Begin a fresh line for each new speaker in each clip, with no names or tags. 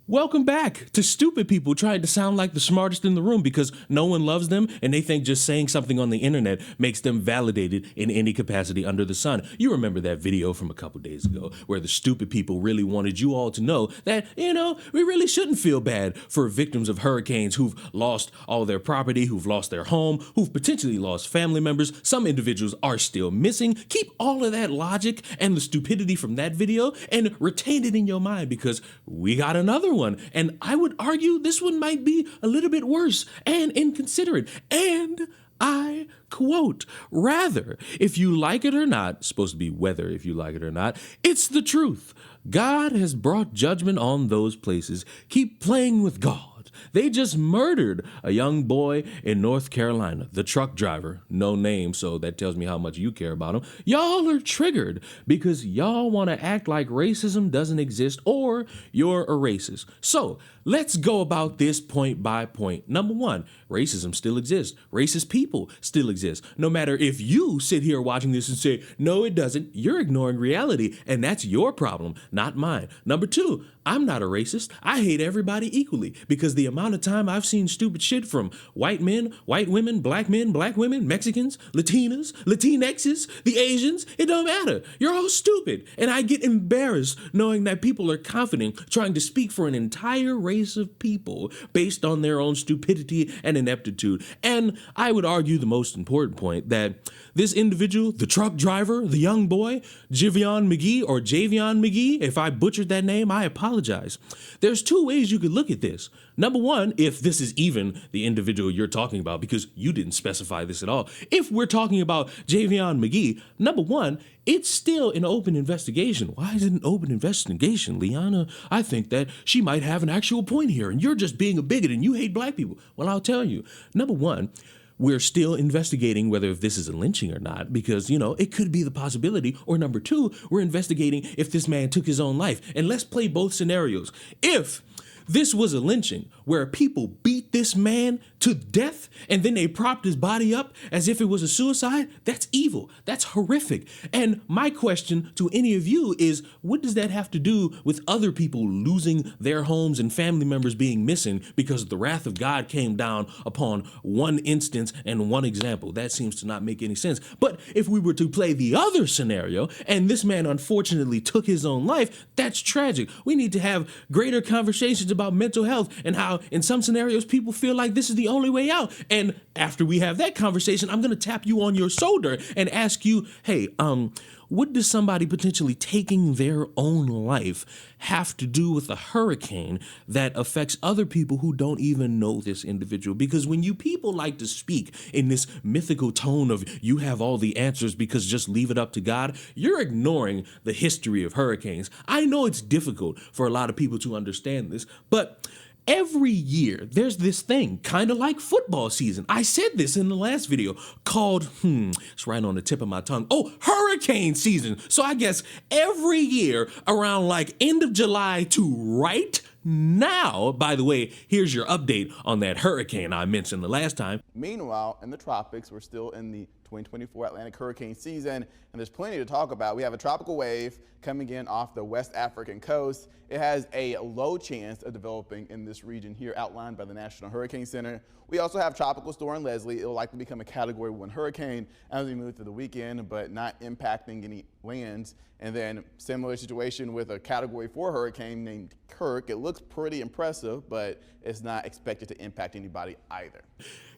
Welcome back to stupid people trying to sound like the smartest in the room because no one loves them and they think just saying something on the internet makes them validated in any capacity under the sun. You remember that video from a couple days ago where the stupid people really wanted you all to know that, we really shouldn't feel bad for victims of hurricanes who've lost all their property, who've lost their home, who've potentially lost family members. Some individuals are still missing. Keep all of that logic and the stupidity from that video and retain it in your mind because we got another one. And I would argue this one might be a little bit worse and inconsiderate. And I quote, rather, if you like it or not, supposed to be whether if you like it or not, it's the truth. God has brought judgment on those places. Keep playing with God. They just murdered a young boy in North Carolina, the truck driver, no name, so that tells me how much you care about him. Y'all are triggered because y'all want to act like racism doesn't exist or you're a racist. So let's go about this point by point. Number one, racism still exists. Racist people still exist. No matter if you sit here watching this and say, no, it doesn't, you're ignoring reality, and that's your problem, not mine. Number two, I'm not a racist. I hate everybody equally because the amount of time I've seen stupid shit from white men, white women, black men, black women, Mexicans, Latinas, Latinxes, the Asians, it don't matter. You're all stupid. And I get embarrassed knowing that people are confident trying to speak for an entire race of people based on their own stupidity and ineptitude. And I would argue the most important point that this individual, the truck driver, the young boy, Javion McGee or Javion McGee, if I butchered that name, I apologize. There's two ways you could look at this. Number one, if this is even the individual you're talking about, because you didn't specify this at all. If we're talking about Javion McGee, number one, it's still an open investigation. Why is it an open investigation, Liana? I think that she might have an actual point here, and you're just being a bigot and you hate black people. Well, I'll tell you. Number one, we're still investigating whether if this is a lynching or not, because, it could be the possibility. Or number two, we're investigating if this man took his own life. And let's play both scenarios. If this was a lynching where people beat this man to death and then they propped his body up as if it was a suicide, that's evil. That's horrific. And my question to any of you is, what does that have to do with other people losing their homes and family members being missing because the wrath of God came down upon one instance and one example? That seems to not make any sense. But if we were to play the other scenario and this man unfortunately took his own life, that's tragic. We need to have greater conversations about mental health and how in some scenarios people feel like this is the only way out. And after we have that conversation, I'm going to tap you on your shoulder and ask you, hey, what does somebody potentially taking their own life have to do with a hurricane that affects other people who don't even know this individual? Because when you people like to speak in this mythical tone of you have all the answers because just leave it up to God, you're ignoring the history of hurricanes. I know it's difficult for a lot of people to understand this, but every year, there's this thing, kind of like football season. I said this in the last video, called, it's right on the tip of my tongue. Oh, hurricane season. So I guess every year around like end of July to right now, by the way, here's your update on that hurricane I mentioned the last time.
Meanwhile, in the tropics, we're still in the 2024 Atlantic hurricane season, and there's plenty to talk about. We have a tropical wave coming in off the West African coast. It has a low chance of developing in this region here outlined by the National Hurricane Center. We also have Tropical Storm Leslie. It will likely become a Category 1 hurricane as we move through the weekend, but not impacting any lands. And then similar situation with a Category 4 hurricane named Kirk. It looks pretty impressive, but it's not expected to impact anybody either.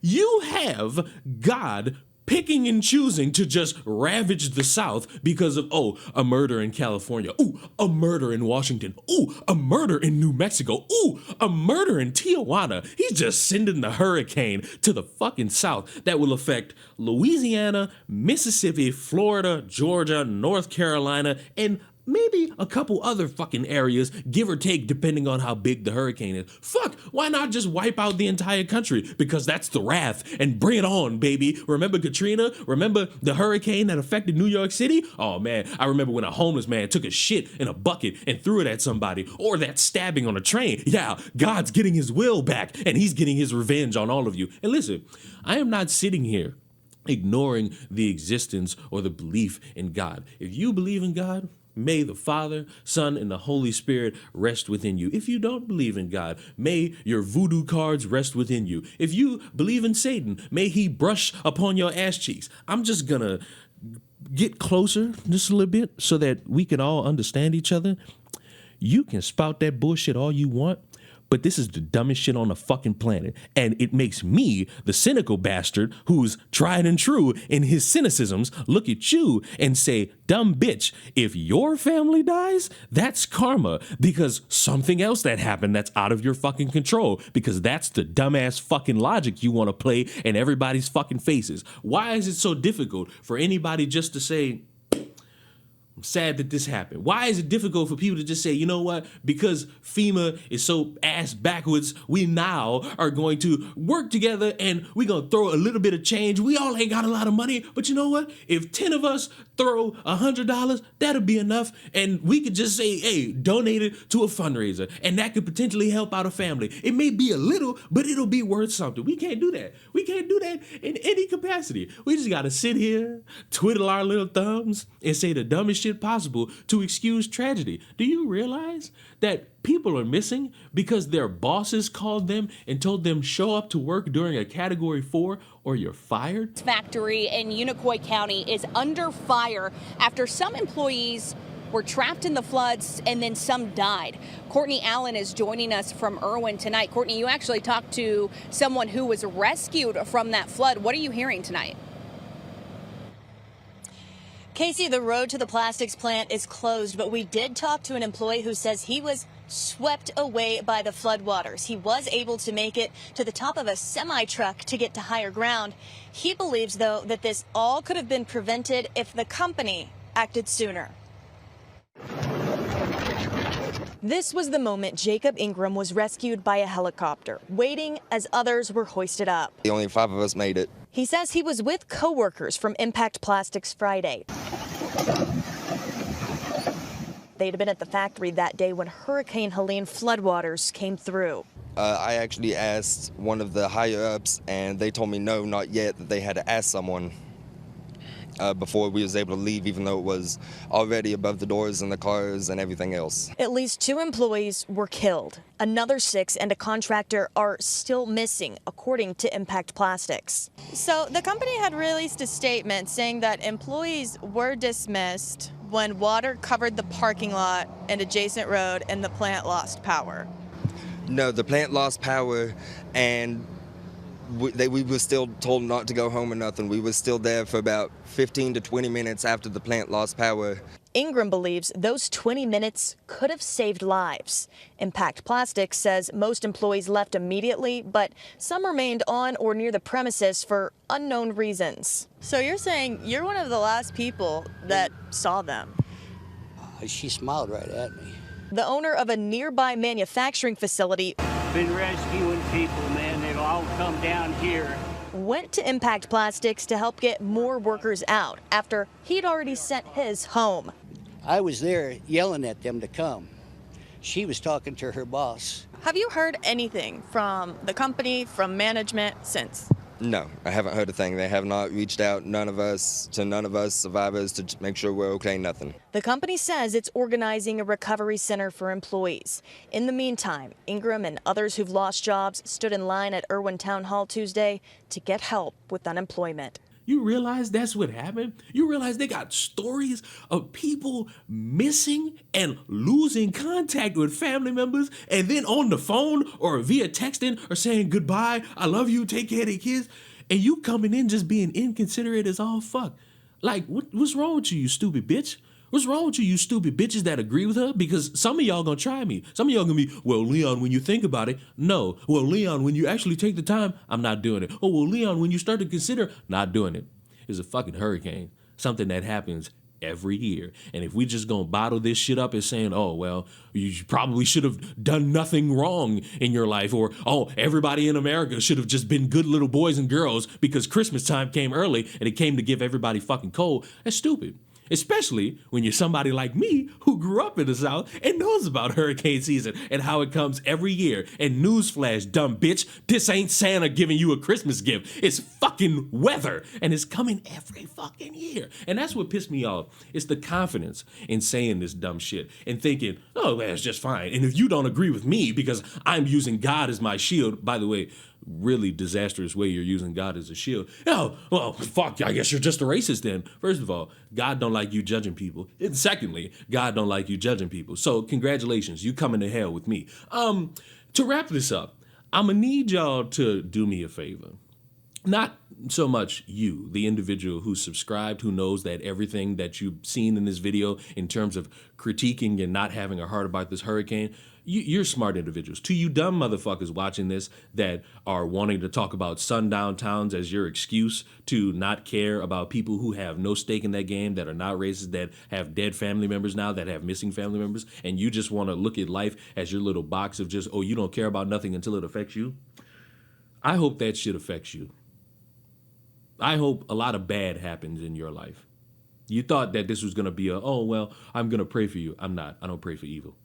You have God picking and choosing to just ravage the South because of, a murder in California. Ooh, a murder in Washington. Ooh, a murder in New Mexico. Ooh, a murder in Tijuana. He's just sending the hurricane to the fucking South that will affect Louisiana, Mississippi, Florida, Georgia, North Carolina, and maybe a couple other fucking areas, give or take, depending on how big the hurricane is. Fuck, why not just wipe out the entire country? Because that's the wrath, and bring it on, baby. Remember Katrina? Remember the hurricane that affected New York City? Oh man, I remember when a homeless man took a shit in a bucket and threw it at somebody, or that stabbing on a train. Yeah, God's getting his will back, and he's getting his revenge on all of you. And listen, I am not sitting here ignoring the existence or the belief in God. If you believe in God, May the Father, Son, and the Holy Spirit rest within you. If you don't believe in God, may your voodoo cards rest within you. If you believe in Satan, may he brush upon your ass cheeks. I'm just gonna get closer just a little bit so that we can all understand each other. You can spout that bullshit all you want, but this is the dumbest shit on the fucking planet. And it makes me, the cynical bastard who's tried and true in his cynicisms, look at you and say, dumb bitch, if your family dies, that's karma because something else that happened that's out of your fucking control, because that's the dumbass fucking logic you want to play in everybody's fucking faces. Why is it so difficult for anybody just to say, I'm sad that this happened? Why is it difficult for people to just say, you know what, because FEMA is so ass backwards, we now are going to work together and we're going to throw a little bit of change. We all ain't got a lot of money, but you know what? If 10 of us throw $100, that'll be enough. And we could just say, hey, donate it to a fundraiser. And that could potentially help out a family. It may be a little, but it'll be worth something. We can't do that. We can't do that in any capacity. We just got to sit here, twiddle our little thumbs, and say the dumbest shit possible to excuse tragedy. Do you realize that people are missing because their bosses called them and told them show up to work during a Category 4 or you're fired?
Factory in Unicoi County is under fire after some employees were trapped in the floods and then some died. Courtney Allen is joining us from Irwin tonight. Courtney, you actually talked to someone who was rescued from that flood. What are you hearing tonight?
Casey, the road to the plastics plant is closed, but we did talk to an employee who says he was swept away by the floodwaters. He was able to make it to the top of a semi-truck to get to higher ground. He believes, though, that this all could have been prevented if the company acted sooner. This was the moment Jacob Ingram was rescued by a helicopter, waiting as others were hoisted up.
Only 5 of us made it.
He says he was with coworkers from Impact Plastics Friday. They'd have been at the factory that day when Hurricane Helene floodwaters came through.
I actually asked one of the higher-ups, and they told me no, not yet, that they had to ask someone before we was able to leave, even though it was already above the doors and the cars and everything else.
At least 2 employees were killed. Another 6 and a contractor are still missing, according to Impact Plastics.
So the company had released a statement saying that employees were dismissed when water covered the parking lot and adjacent road and the plant lost power.
No, the plant lost power, and we were still told not to go home or nothing. We were still there for about 15 to 20 minutes after the plant lost power.
Ingram believes those 20 minutes could have saved lives. Impact Plastics says most employees left immediately, but some remained on or near the premises for unknown reasons.
So you're saying you're one of the last people that saw them?
She smiled right at me.
The owner of a nearby manufacturing facility
been rescuing people, man. They'll all come down here.
Went to Impact Plastics to help get more workers out after he'd already sent his home.
I was there yelling at them to come. She was talking to her boss.
Have you heard anything from the company, from management since?
No, I haven't heard a thing. They have not reached out, none of us survivors, to make sure we're okay, nothing.
The company says it's organizing a recovery center for employees. In the meantime, Ingram and others who've lost jobs stood in line at Irwin Town Hall Tuesday to get help with unemployment.
You realize that's what happened? You realize they got stories of people missing and losing contact with family members, and then on the phone or via texting or saying goodbye, I love you, take care of the kids, and you coming in just being inconsiderate as all fuck. Like, what's wrong with you stupid bitch? What's wrong with you stupid bitches that agree with her? Because some of y'all gonna try me. Some of y'all gonna be, well, Leon, when you think about it, no. Well, Leon, when you actually take the time, I'm not doing it. Oh, well, Leon, when you start to consider, not doing it. It's a fucking hurricane, something that happens every year. And if we just gonna bottle this shit up as saying, oh, well, you probably should have done nothing wrong in your life, or, oh, everybody in America should have just been good little boys and girls because Christmas time came early and it came to give everybody fucking cold, that's stupid. Especially when you're somebody like me who grew up in the South and knows about hurricane season and how it comes every year. And newsflash, dumb bitch, this ain't Santa giving you a Christmas gift. It's fucking weather. And it's coming every fucking year. And that's what pissed me off. It's the confidence in saying this dumb shit and thinking, oh, man, it's just fine. And if you don't agree with me because I'm using God as my shield, by the way, really disastrous way you're using God as a shield. Oh, well, fuck, I guess you're just a racist then. First of all, God don't like you judging people. And secondly, God don't like you judging people. So congratulations, you coming to hell with me. To wrap this up, I'm gonna need y'all to do me a favor. Not so much you, the individual who's subscribed, who knows that everything that you've seen in this video in terms of critiquing and not having a heart about this hurricane, you're smart individuals. To you dumb motherfuckers watching this that are wanting to talk about sundown towns as your excuse to not care about people who have no stake in that game, that are not racist, that have dead family members now, that have missing family members, and you just want to look at life as your little box of just, oh, you don't care about nothing until it affects you. I hope that shit affects you. I hope a lot of bad happens in your life. You thought that this was going to be oh, well, I'm going to pray for you. I'm not. I don't pray for evil.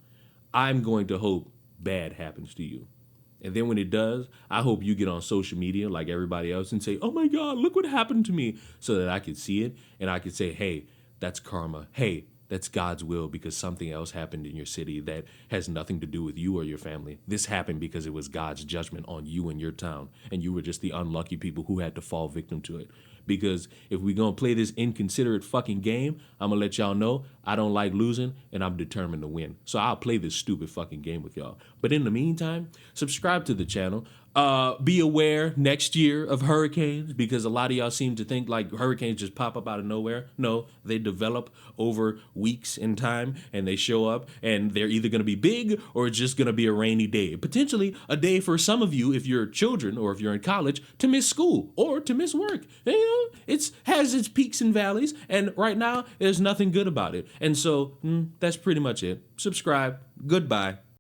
I'm going to hope bad happens to you. And then when it does, I hope you get on social media like everybody else and say, oh my God, look what happened to me, so that I could see it and I could say, hey, that's karma. Hey, that's God's will because something else happened in your city that has nothing to do with you or your family. This happened because it was God's judgment on you and your town, and you were just the unlucky people who had to fall victim to it. Because if we're going to play this inconsiderate fucking game, I'm going to let y'all know I don't like losing and I'm determined to win. So I'll play this stupid fucking game with y'all. But in the meantime, subscribe to the channel. Be aware next year of hurricanes, because a lot of y'all seem to think like hurricanes just pop up out of nowhere. No, they develop over weeks in time and they show up and they're either going to be big or it's just going to be a rainy day. Potentially a day for some of you, if you're children or if you're in college, to miss school or to miss work. And, you know, it has its peaks and valleys, and right now there's nothing good about it. And so that's pretty much it. Subscribe. Goodbye.